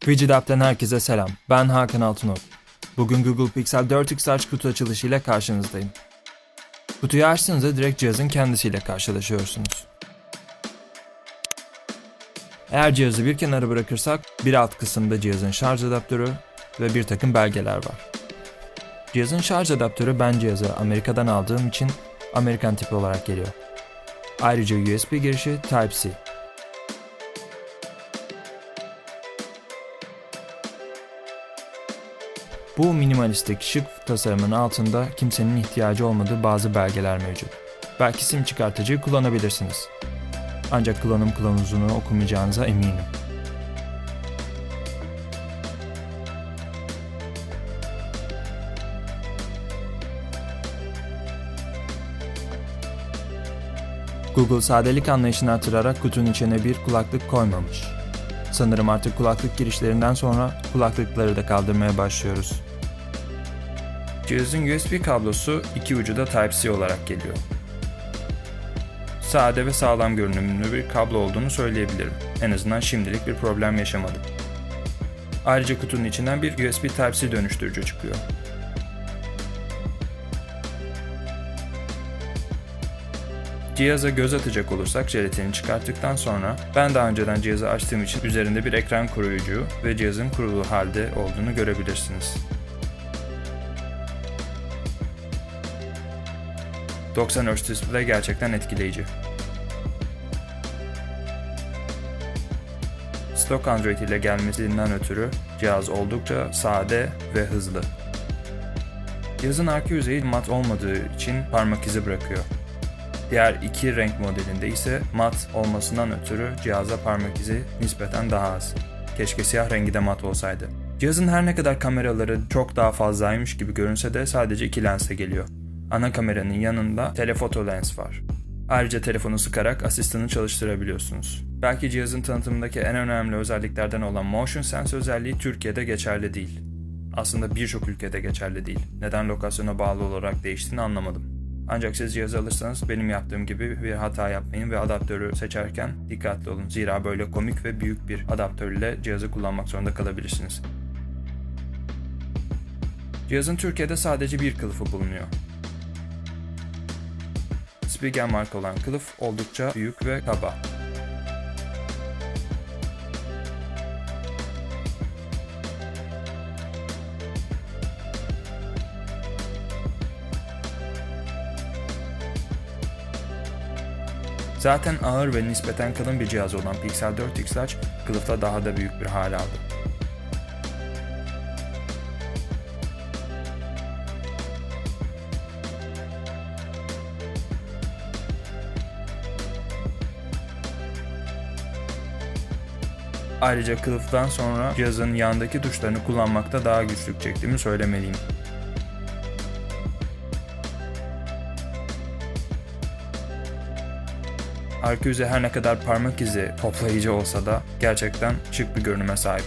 Widget herkese selam. Ben Hakan Altınok. Bugün Google Pixel 4x aç kutu açılışıyla karşınızdayım. Kutuyu açtığınızda direkt cihazın kendisiyle karşılaşıyorsunuz. Eğer cihazı bir kenara bırakırsak bir alt kısımda cihazın şarj adaptörü ve bir takım belgeler var. Cihazın şarj adaptörü ben cihazı Amerika'dan aldığım için Amerikan tipi olarak geliyor. Ayrıca USB girişi Type-C. Bu minimalistik şık tasarımın altında kimsenin ihtiyacı olmadığı bazı belgeler mevcut. Belki sim çıkartıcıyı kullanabilirsiniz. Ancak kullanım kılavuzunu okumayacağınıza eminim. Google sadelik anlayışını artırarak kutunun içine bir kulaklık koymamış. Sanırım artık kulaklık girişlerinden sonra kulaklıkları da kaldırmaya başlıyoruz. Cihazın USB kablosu iki ucu da Type-C olarak geliyor. Sade ve sağlam görünümlü bir kablo olduğunu söyleyebilirim. En azından şimdilik bir problem yaşamadım. Ayrıca kutunun içinden bir USB Type-C dönüştürücü çıkıyor. Cihaza göz atacak olursak jelatini çıkarttıktan sonra ben daha önceden cihazı açtığım için üzerinde bir ekran koruyucu ve cihazın kurulu halde olduğunu görebilirsiniz. 90 Hz display gerçekten etkileyici. Stok Android ile gelmesinden ötürü cihaz oldukça sade ve hızlı. Cihazın arka yüzeyi mat olmadığı için parmak izi bırakıyor. Diğer iki renk modelinde ise mat olmasından ötürü cihaza parmak izi nispeten daha az. Keşke siyah rengi de mat olsaydı. Cihazın her ne kadar kameraları çok daha fazlaymış gibi görünse de sadece iki lensle geliyor. Ana kameranın yanında telefoto lens var. Ayrıca telefonu sıkarak asistanı çalıştırabiliyorsunuz. Belki cihazın tanıtımındaki en önemli özelliklerden olan Motion Sense özelliği Türkiye'de geçerli değil. Aslında birçok ülkede geçerli değil. Neden lokasyona bağlı olarak değiştiğini anlamadım. Ancak siz cihazı alırsanız benim yaptığım gibi bir hata yapmayın ve adaptörü seçerken dikkatli olun. Zira böyle komik ve büyük bir adaptör ile cihazı kullanmak zorunda kalabilirsiniz. Cihazın Türkiye'de sadece bir kılıfı bulunuyor. Spigen marka olan kılıf oldukça büyük ve kaba. Zaten ağır ve nispeten kalın bir cihaz olan Pixel 4x Large kılıfta daha da büyük bir hal aldı. Ayrıca kılıftan sonra cihazın yandaki tuşlarını kullanmakta daha güçlük çektiğimi söylemeliyim. Arka yüzey her ne kadar parmak izi toplayıcı olsa da gerçekten şık bir görünüme sahip.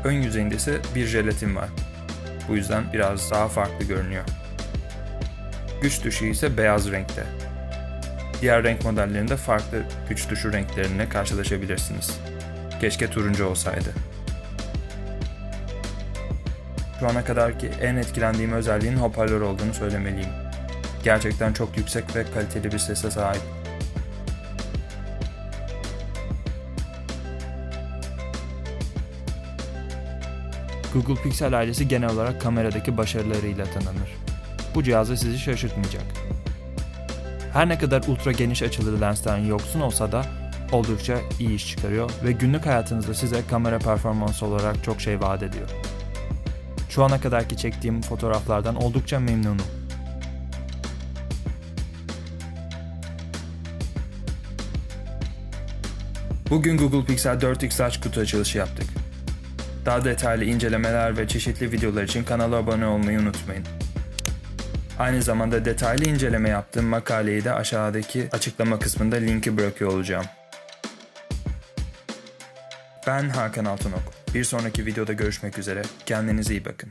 Ön yüzeyinde ise bir jelatin var. Bu yüzden biraz daha farklı görünüyor. Güç tuşu ise beyaz renkte. Diğer renk modellerinde farklı güç tuşu renklerine karşılaşabilirsiniz. Keşke turuncu olsaydı. Şu ana kadarki en etkilendiğim özelliğin hoparlör olduğunu söylemeliyim. Gerçekten çok yüksek ve kaliteli bir sese sahip. Google Pixel ailesi genel olarak kameradaki başarılarıyla tanınır. Bu cihazda sizi şaşırtmayacak. Her ne kadar ultra geniş açılı lensten yoksun olsa da oldukça iyi iş çıkarıyor ve günlük hayatınızda size kamera performansı olarak çok şey vaat ediyor. Şu ana kadarki çektiğim fotoğraflardan oldukça memnunum. Bugün Google Pixel 4x Large kutu açılışı yaptık. Daha detaylı incelemeler ve çeşitli videolar için kanala abone olmayı unutmayın. Aynı zamanda detaylı inceleme yaptığım makaleyi de aşağıdaki açıklama kısmında linki bırakıyor olacağım. Ben Hakan Altınok. Bir sonraki videoda görüşmek üzere. Kendinize iyi bakın.